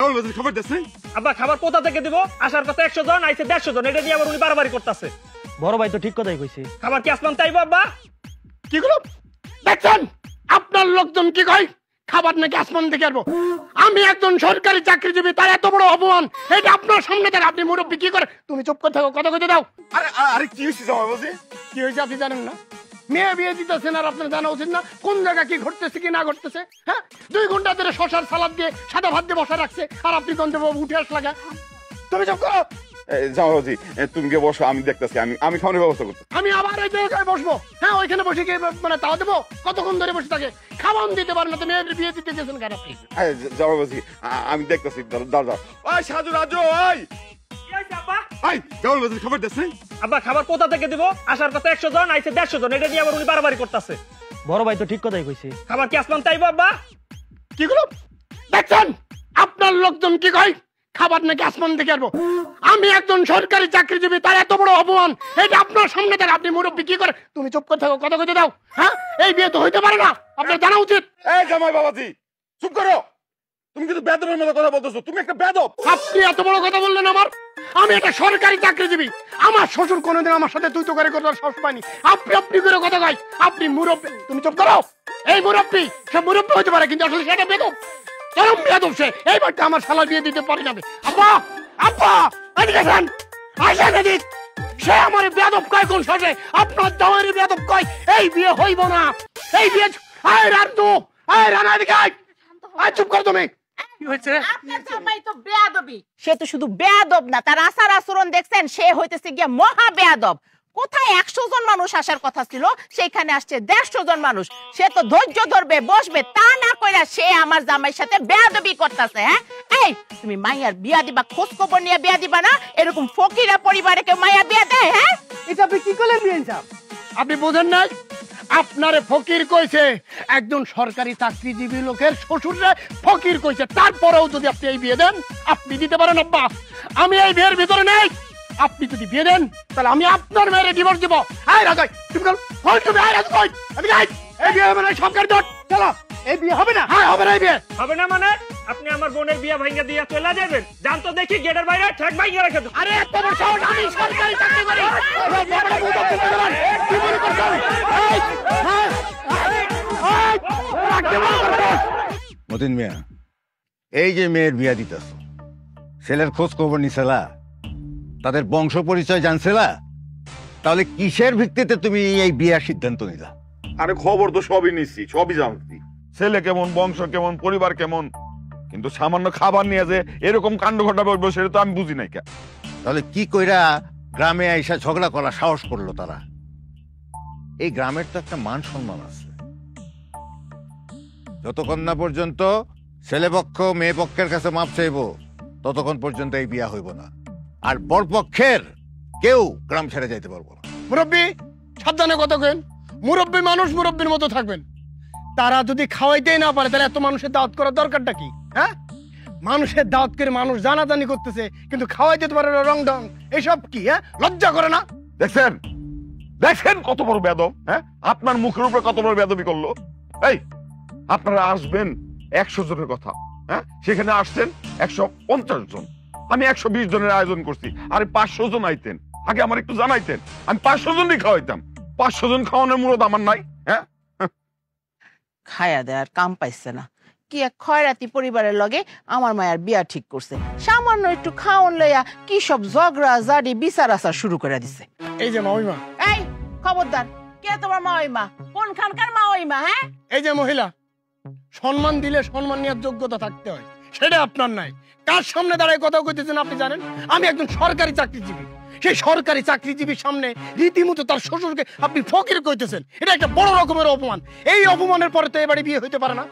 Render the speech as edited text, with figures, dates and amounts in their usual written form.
জামাল বাজি খবর দেন আব্বা খাবার কোথা থেকে দিব? আসার কথা 100 জন, আইছে 150 জন। এটা নিয়ে আবার উনি বারবারই করতেছে। বড় ভাই তো ঠিক কথাই কইছে। খাবার কি আসমান তাইবো আব্বা? কি গুলো দেখছেন আপনার লোকজন কি কয় খাবার নাকি আসমান থেকে আসবো? আমি একজন সরকারি চাকরিজীবী, তার এত বড় অপমান এটা আপনার সামনে থেকে আপনি মুরব্বী কি করে? তুমি চুপ করে থাকো, কথা কইতে দাও। আরে আরে কি হইছে জামাল বাজি? কি হয়েছে আপনি জানেন না? মেয়ে বিয়ে দিতেছেন আর আপনার জানা উচিত না কোন জায়গা কি ঘটতেছে কি না ঘটতেছে? হ্যাঁ, 2 ঘন্টা ধরে শশার সালাদ দিয়ে সাদা ভাত দিয়ে বসা রাখছে আর আপনি গন্ধবাবু উঠে আস লাগা। তুমি চুপ করো জামাল বাজি, তুমি কে বসো, আমি দেখতেছি। আমি খাওয়ানোর ব্যবস্থা করতে। আমি আবার এই জায়গায় বসবো? হ্যাঁ, ওইখানে বসে গিয়ে মানে তাও দেবো? কতক্ষণ ধরে বসে থাকে? খাওয়ান দিতে পারেন না, তো মেয়ের বিয়ে দিতে গেছেন কেন আপনি? জামাল বাজি, আমি দেখতেছি। দাঁড়া ওই সাজু রাজু, ওই কি হইছে আব্বা? এই জামাল বাজি খবর দেন আব্বা খাবার কোথা থেকে দিব? আসার কথা 100 জন, আইছে 150 জন। এটা নিয়ে আবার উনি বারবারই করতেছে। বড় ভাই তো ঠিক কথাই কইছে। খাবার কি আসমান তাইবো আব্বা? কি গুলো দেখছেন আপনার লোকজন কি কয় খাবার নাকি আসমান থেকে আসবো? আমি একজন সরকারি চাকরিজীবী, তার এত বড় অপমান এটা আপনার সামনে থেকে আপনি মুরব্বী কি করে? তুমি চুপ করে থাকো, কথা কইতে দাও। হ্যাঁ, এই বিয়ে তো হইতে পারে না, আপনার জানা উচিত। এই জামাই বাবাজি চুপ করো। তুমি কিন্তু বেদবের মতো কথা বলতেছো। তুমি একটা বেদব। আপনি এত বড় কথা বললেন আমার? আমি একটা সরকারি চাকরিজীবী, আমার শ্বশুর কোনোদিন আমার সাথে তুই তো করে করার সাহস পায়নি। আপনি করে কথা কয়, আপনি মুরব্বী। তুমি চুপ করো। এই মুরব্বী সব মুরব্বী হতে পারে, কিন্তু আসলে সেটা বেদব, চরম বেদব সে। এই বাড়িতে আমার শালা বিয়ে দিতে পারি না। আব্বা আব্বা এদিকে আসেন, আসেন এদিক। সে আমার বেদব কয় কোন সাথে? আপনার জামাইয়ের বেদব কয় এই বিয়ে হইব না। এই বিয়ে আয় রান্দু, আয় রানা এদিকে আয়। আয় চুপ কর তুমি। কি হইছে? আপনার জামাই তো বেয়াদবি। সে তো শুধু বেয়াদব না, তার আচার আচরণ দেখছেন, সে হইতেছে গিয়া মহা বেয়াদব। কোথায় 100 জন মানুষ আসার কথা ছিল, সেখানে আসছে 150 জন মানুষ। সে তো ধৈর্য ধরবে, বসবে, তা না কইরা সে আমার জামাইয়ের সাথে বেয়াদবি করতেছে। হ্যাঁ, এই তুমি মাইয়ার বিয়া দিবা, খোঁজ খবর নিয়ে বিয়া দিবা না? এরকম ফকিরা পরিবারে কেউ মাইয়া বিয়া দেয়? হ্যাঁ, এটা আপনি কি করলেন বিয়ে সাহেব? আপনি বোঝেন নাই? আপনারে ফকির কইছে, একজন সরকারি চাকরিজীবী লোকের শ্বশুররে ফকির কইছে। তারপরেও যদি আপনি এই বিয়ে দেন, আপনি দিতে পারেন আব্বা। আমি এই বিয়ের ভিতরে নেই। আপনি যদি বিয়ে দেন তাহলে আমি আপনার মেয়ের ডিভোর্স দিব। আয় রাজাই তুমি কল হল তুমি আয় রাজ কই আমি যাই। এই বিয়ে হবে না, সরকারি দট। চলো, এই বিয়ে হবে না। হ্যাঁ হবে না, এই বিয়ে হবে না মানে? আপনি আমার বোনের বিয়া ভাঙা দিয়া চলে যাবেন? জান তো দেখি গেটের বাইরে ঠেক ভাঙা রেখে দেব। আরে এত বড় সাহস, আমি সরকারি চাকরি করি। কি মনে করছেন? মতিন মিয়া, এই যে মেয়ের বিয়া দিতেছ, ছেলের খোঁজ খবর নিছিলা? তাদের বংশ পরিচয় জানছিলা? তাহলে কিসের ভিত্তিতে তুমি এই বিয়ার সিদ্ধান্ত নিলা? আরে খবর তো সবই নিচ্ছি, সবই জানছি। ছেলে কেমন, বংশ কেমন, পরিবার কেমন, কিন্তু সামান্য খাবার নিয়ে যে এরকম কাণ্ড ঘটাবে সেটা তো আমি বুঝি নাই। তাহলে কি কইরা গ্রামে আইসা ঝগড়া করা সাহস করলো তারা? এই গ্রামের তো একটা মান সম্মান আছে। যতক্ষণ না পর্যন্ত ছেলে পক্ষ মেয়ে পক্ষের কাছে মাপ চাইব, ততক্ষণ পর্যন্ত এই বিয়া হইব না। আর বর পক্ষের কেউ গ্রাম ছেড়ে যাইতে পারবো না। মুরব্বী সাবধানে কথা কেন। মুরব্বী মানুষ মুরব্বীর মতো থাকবেন। তারা যদি খাওয়াইতেই না পারে তাহলে এত মানুষের দাওয়াত করার দরকারটা কি? হ্যাঁ, মানুষের দাওয়াত করে মানুষ জানাজানি করতেছে, কিন্তু খাওয়াই দিতে পারে রং ঢং। এইসব কি? হ্যাঁ, লজ্জা করে না? দেখছেন দেখছেন কত বড় বেদব। হ্যাঁ, আপনার মুখের উপরে কত বড় বেদবি করলো। এই আপনারা আসবেন 100 জনের কথা, হ্যাঁ সেখানে আসছেন 150 জন। আমি 120 জনের আয়োজন করছি। আরে 500 জন আইতেন, আগে আমার একটু জানাইতেন, আমি 500 জনই খাওয়াইতাম। 500 জন খাওয়ানোর মুরদ আমার নাই। হ্যাঁ, খায়া দেয় আর কাম পাইছে না। কি এক খয়রাতি পরিবারের লগে আমার মায়ের বিয়া ঠিক করছে, সামান্য একটু খাওন লইয়া কি সব ঝগড়া জাডি বিচার আচার শুরু করে দিছে। এই যে মামিমা, এই খবরদার, কে তোমার মা ওই মা? কোন খানকার মা ওই মা? হ্যাঁ, এই যে মহিলা, সম্মান দিলে সম্মান নেওয়ার যোগ্যতা থাকতে হয়, সেটা আপনার নাই। কার সামনে দাঁড়ায় কথা কইতেছেন আপনি জানেন? আমি একজন সরকারি চাকরিজীবী। সেই সরকারি চাকরিজীবীর সামনে রীতিমতো তার শ্বশুরকে আপনি ফকির কইতেছেন। এটা একটা বড় রকমের অপমান। এই অপমানের পরে তো এবারে বিয়ে হইতে পারে না।